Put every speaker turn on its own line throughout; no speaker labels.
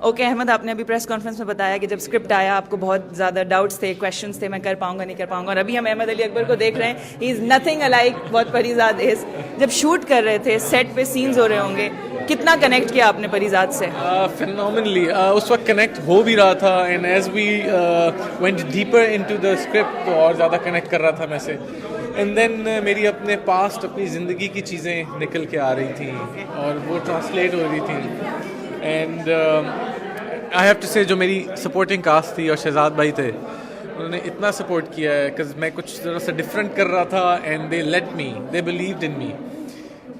Okay Ahmad, आपने अभी press conference में बताया कि जब स्क्रिप्ट आया आपको बहुत ज़्यादा डाउट्स थे, क्वेश्चंस थे, मैं कर पाऊंगा नहीं कर पाऊंगा, और अभी हम अहमद अली अकबर को देख रहे हैं, he is nothing alike what Parizaad is. जब शूट कर रहे थे, सेट पे सीन्स हो रहे होंगे, कितना कनेक्ट किया आपने परीजाद से?
फिनोमिनली उस वक्त कनेक्ट हो भी रहा था, and as we went deeper into the script तो और ज़्यादा कनेक्ट कर रहा था मैं से। एंड देन मेरी अपने पास्ट, अपनी ज़िंदगी की चीज़ें निकल के आ रही थी और वो ट्रांसलेट हो रही थी। एंड आई हैव टू से जो मेरी सपोर्टिंग कास्ट थी और शहजाद भाई थे, उन्होंने इतना सपोर्ट किया है बिकॉज मैं कुछ ज़रा सा डिफरेंट कर रहा था, and they let me, they believed in me.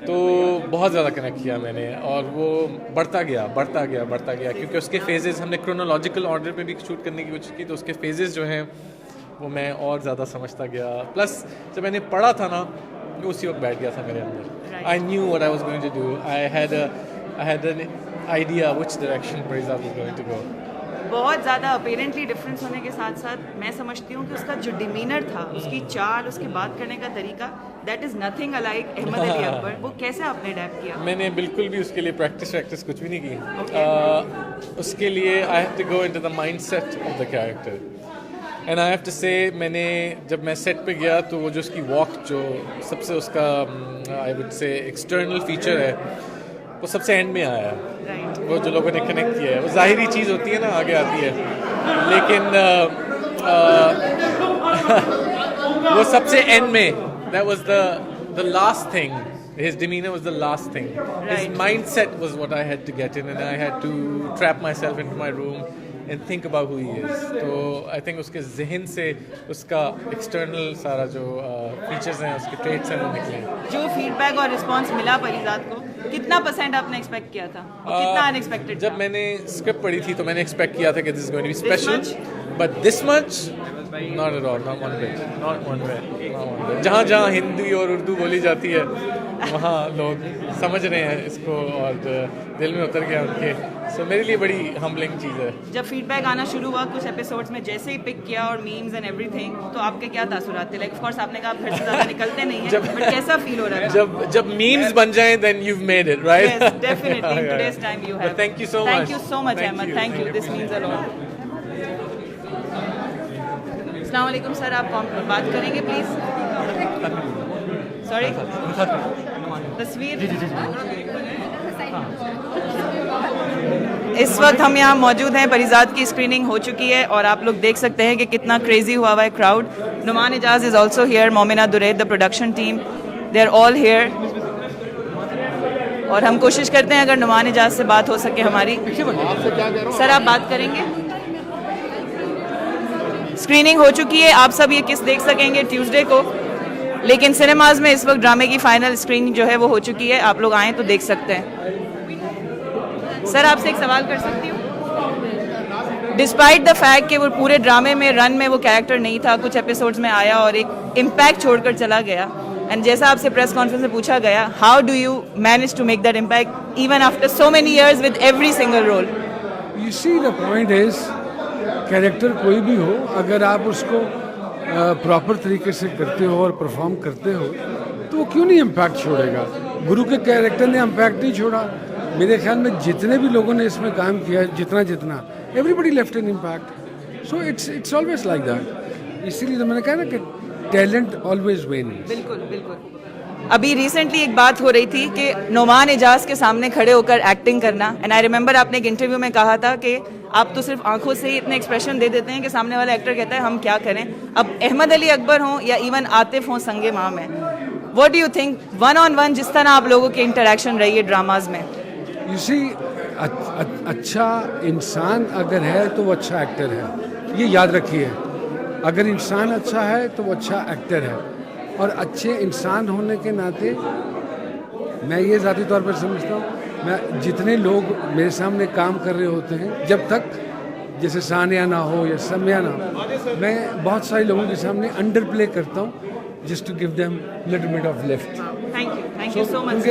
तो बहुत ज़्यादा कनेक्ट किया मैंने, और वो बढ़ता गया क्योंकि उसके फेजेस हमने क्रोनोलॉजिकल ऑर्डर पे भी शूट करने की कोशिश की, तो उसके फेजेस जो हैं वो मैं और ज़्यादा समझता गया। प्लस जब मैंने पढ़ा था ना, उसी वक्त बैठ गया था मेरे अंदर। I knew what I was going to do, I had an idea which direction Parizaad was going to go.
बहुत ज़्यादा अपेरेंटली डिफरेंस होने के साथ साथ मैं समझती हूँ कि उसका जो डिमीनर था, उसकी चाल, उसके बात करने का तरीका, that is nothing alike Ahmed Ali Akbar. वो कैसे आपने अडैप्ट किया?
मैंने बिल्कुल भी उसके लिए प्रैक्टिस कुछ भी नहीं की। उसके लिए I have to go into the mindset of the character, and I have to say मैंने जब मैं सेट पे गया तो वो जो उसकी वॉक, जो सबसे उसका I would say external feature है, वो सबसे एंड में आया है। वो जो लोगों ने कनेक्ट किया है, वो ज़ाहिरी चीज़ होती है ना, आगे आती है, लेकिन वो सबसे एंड में, that was the last thing. His demeanor was the last thing. His mindset was what I had to get in, and I had to trap myself into my room and think about who he is. तो I think उसके ज़हन से उसका external सारा जो features हैं, उसके traits हैं, वो निकले।
जो फीडबैक और रिस्पांस मिला परीजाद को, कितना % आपने एक्सपेक्ट किया था और कितना अनएक्सपेक्टेड?
जब मैंने स्क्रिप्ट पढ़ी थी तो मैंने एक्सपेक्ट किया था कि this is going to be special, but this much not at all, not one bit. जहाँ हिंदी और उर्दू बोली जाती है वहाँ लोग समझ रहे हैं इसको और दिल में उतर गया उनके। सो मेरे लिए बड़ी हम्बलिंग चीज़ है।
जब फीडबैक आना शुरू हुआ कुछ एपिसोड्स में, जैसे ही पिक किया और मीम्स एंड एवरीथिंग, तो आपके क्या तासुरात थे? लाइक ऑफ कोर्स आपने कहा आप घर से ज़्यादा निकलते नहीं हैं, बट कैसा फील हो रहा था?
जब मीम्स बन जाएं then you've made it, right?
Yes, definitely. In today's time you have.
But thank you so much.
Thank you so much, Ahmed. Thank you. This means a lot. अस्सलाम वालेकुम sir, आप बात करेंगे प्लीज? सॉरी, तस्वीर। इस वक्त हम यहाँ मौजूद हैं, परीजाद की स्क्रीनिंग हो चुकी है और आप लोग देख सकते हैं कि कितना क्रेजी हुआ हुआ है crowd. Nauman Ijaz is also here, Momina Duraid, the production team, they are all here. और हम कोशिश करते हैं अगर नुमान एजाज से बात हो सके हमारी। सर आप बात करेंगे? स्क्रीनिंग हो चुकी है, आप सब ये किस देख सकेंगे ट्यूसडे को, लेकिन सिनेमाज में इस वक्त ड्रामे की फाइनल स्क्रीनिंग जो है वो हो चुकी है। आप लोग आएँ तो देख सकते हैं। सर आपसे एक सवाल कर सकती हूँ? डिस्पाइट द फैक्ट कि वो पूरे ड्रामे में रन में वो कैरेक्टर नहीं था, कुछ एपिसोड्स में आया और एक इम्पैक्ट छोड़कर चला गया, एंड जैसा आपसे प्रेस कॉन्फ्रेंस में पूछा गया, how do you manage to make that impact even after so many years with every single role?
You see the point is, character कोई भी हो, अगर आप उसको प्रॉपर तरीके से करते हो और परफॉर्म करते हो तो वो क्यों नहीं इम्पैक्ट छोड़ेगा? गुरु के कैरेक्टर ने इम्पैक्ट नहीं छोड़ा। मेरे ख्याल में जितने भी लोगों ने इसमें काम किया, जितना everybody left an impact. So it's always like that. इसीलिए तो मैंने कहा ना कि टैलेंट ऑलवेज विन्स।
बिल्कुल बिल्कुल। अभी रिसेंटली एक बात हो रही थी कि नुमान एजाज के सामने खड़े होकर एक्टिंग करना, एंड आई रिमेंबर आपने एक इंटरव्यू में कहा था कि आप तो सिर्फ आंखों से ही इतने एक्सप्रेशन दे देते हैं कि सामने वाला एक्टर कहता है हम क्या करें। अब अहमद अली अकबर हों या इवन आतिफ हों संगे माँ में, what do you think one on one जिस तरह आप लोगों की इंटरेक्शन रही है ड्रामाज में?
यू सी, अच्छा इंसान अगर है तो वो अच्छा एक्टर है, ये याद रखिए। अगर इंसान अच्छा है तो वो अच्छा एक्टर है, और अच्छे इंसान होने के नाते मैं ये ज़ाती तौर पर समझता हूँ, मैं जितने लोग मेरे सामने काम कर रहे होते हैं, जब तक जैसे सानिया ना हो या सम्या ना हो, मैं बहुत सारे लोगों के सामने अंडर प्ले करता हूँ just to give them little bit of lift.
Thank you so much.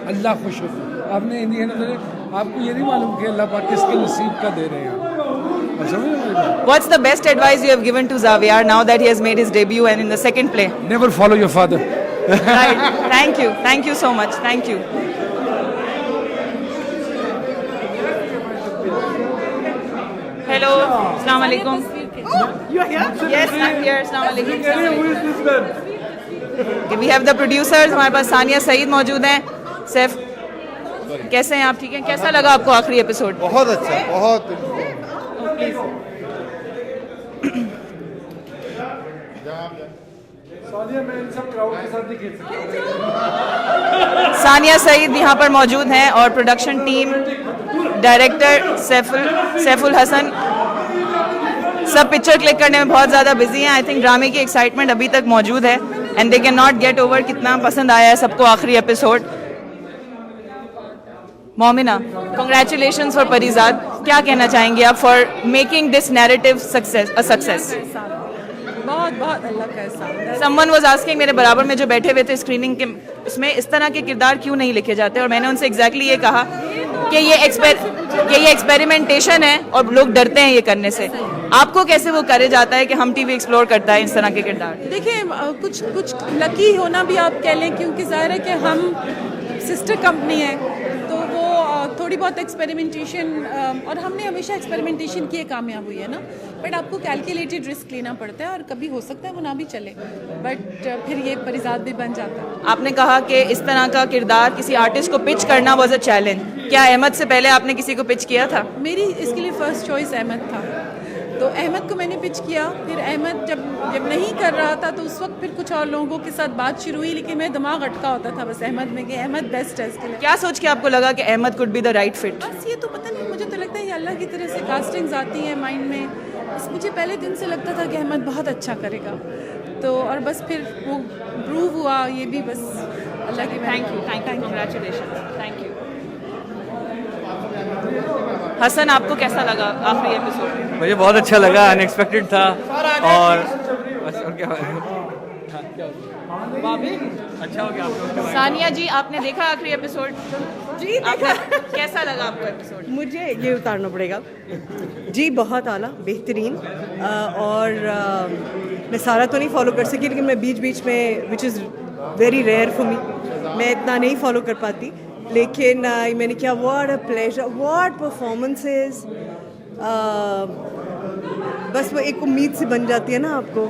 Allah खुश हो। आपने इंडियन आपको ये नहीं मालूम कि अल्लाह पाक किसके नसीब का दे रहे हैं।
What's the best advice you have given to Xavier now that he has made his debut and in the second play?
Never follow your father.
Right. Thank you so much. Thank you. Hello, अस्सलाम वालेकुम। Yes, I am here. अस्सलाम वालेकुम। We have the producers, हमारे पास सानिया सईद मौजूद हैं। सैफ, कैसे हैं आप? ठीक हैं? कैसा लगा आपको आखिरी एपिसोड?
बहुत अच्छा, बहुत
सानिया सईद यहाँ पर मौजूद हैं और production team, director Saiful Hasan, सब पिक्चर क्लिक करने में बहुत ज़्यादा बिजी हैं। आई थिंक ड्रामे की एक्साइटमेंट अभी तक मौजूद है and they can not get over कितना पसंद आया है सबको आखिरी episode. Momina, congratulations for Parizad, क्या कहना चाहेंगे आप for making this narrative success?
बहुत बहुत अल्लाह का एहसान।
समवन वाज आस्किंग, मेरे बराबर में जो बैठे हुए थे स्क्रीनिंग के, उसमें इस तरह के किरदार क्यों नहीं लिखे जाते, और मैंने उनसे एग्जैक्टली ये कहा कि ये एक्सपेरिमेंटेशन है और लोग डरते हैं ये करने से। आपको कैसे वो करे जाता है कि हम टीवी एक्सप्लोर करता है इस तरह के किरदार?
देखिए, कुछ लकी होना भी आप कह लें, क्योंकि ज़ाहिर है कि हम सिस्टर कंपनी है, तो वो थोड़ी बहुत एक्सपेरिमेंटेशन, और हमने हमेशा एक्सपेरिमेंटेशन किए, कामयाब हुई है ना, बट आपको कैलकुलेटेड रिस्क लेना पड़ता है और कभी हो सकता है वो ना भी चले, बट फिर ये परिजाद भी बन जाता है।
आपने कहा कि इस तरह का किरदार किसी आर्टिस्ट को पिच करना वाज अ चैलेंज। क्या अहमद से पहले आपने किसी को पिच किया था?
मेरी इसके लिए फर्स्ट चॉइस अहमद था, तो अहमद को मैंने पिच किया। फिर अहमद जब नहीं कर रहा था तो उस वक्त फिर कुछ और लोगों के साथ बात शुरू हुई, लेकिन मेरा दिमाग अटका होता था बस अहमद में कि अहमद बेस्ट है इसके लिए।
क्या सोच के आपको लगा कि Ahmed could be the right fit?
बस ये तो पता नहीं, मुझे तो लगता है ये अल्लाह की तरफ से कास्टिंग्स आती हैं माइंड में। बस मुझे पहले दिन से लगता था कि अहमद बहुत अच्छा करेगा, तो और बस फिर वो प्रूव हुआ, ये भी बस अल्लाह की।
Thank you, congratulation, thank you. Hasan, आपको कैसा लगा आखिरी एपिसोड?
मुझे बहुत अच्छा लगा, अनएक्सपेक्टेड था, और बस और क्या अच्छा हो गया आपको।
सानिया जी, आपने देखा आखिरी एपिसोड?
जी देखा।
कैसा लगा आपको एपिसोड?
मुझे ये उतारना पड़ेगा जी, बहुत आला, बेहतरीन। और मैं सारा तो नहीं फॉलो कर सकी, लेकिन मैं बीच बीच में, which is very rare for me, मैं इतना नहीं फॉलो कर पाती, लेकिन मैंने क्या, what a pleasure, what performances. बस वो एक उम्मीद से बन जाती है ना आपको।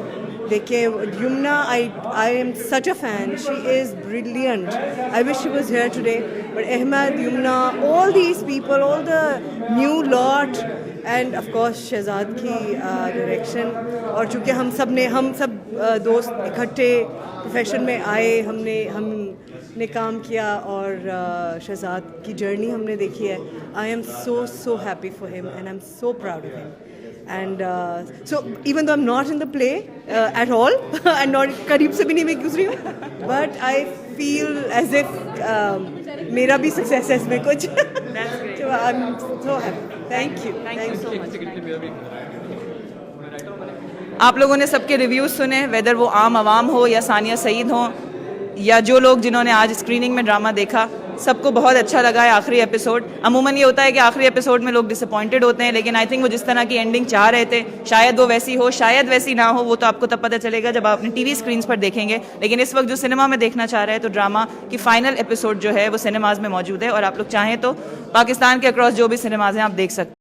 देखिए Yamuna, I am such a fan, she is brilliant, I wish she was here today, but Ahmed, Yamuna, all these people, all the new lot, and of course Shahzad की डायरेक्शन। और चूँकि हम सब दोस्त इकट्ठे प्रोफेशन में आए, हमने काम किया और शहजाद की जर्नी हमने देखी है। I am so happy for him and I'm so proud of him. And so even though I'm not in the play at all and not करीब से भी नहीं मैं गुजरी हूँ, but I feel as if मेरा भी success है इसमें कुछ। So I'm so happy. Thank you so much.
आप लोगों ने सबके रिव्यूज़ सुने, वेदर वो आम आवाम हो या सानिया सईद हो या जो लोग जिन्होंने आज स्क्रीनिंग में ड्रामा देखा, सबको बहुत अच्छा लगा है आखिरी एपिसोड। अमूमन ये होता है कि आखिरी एपिसोड में लोग डिसअपॉइंटेड होते हैं, लेकिन आई थिंक वो जिस तरह की एंडिंग चाह रहे थे, शायद वो वैसी हो, शायद वैसी ना हो, वो तो आपको तब पता चलेगा जब आप अपने टीवी स्क्रीन्स पर देखेंगे। लेकिन इस वक्त जो सिनेमा में देखना चाह रहे हैं, तो ड्रामा की फाइनल एपिसोड जो है वो सिनेमाज में मौजूद है, और आप लोग चाहें तो पाकिस्तान के अक्रॉस जो भी सिनेमाज हैं आप देख सकते हैं।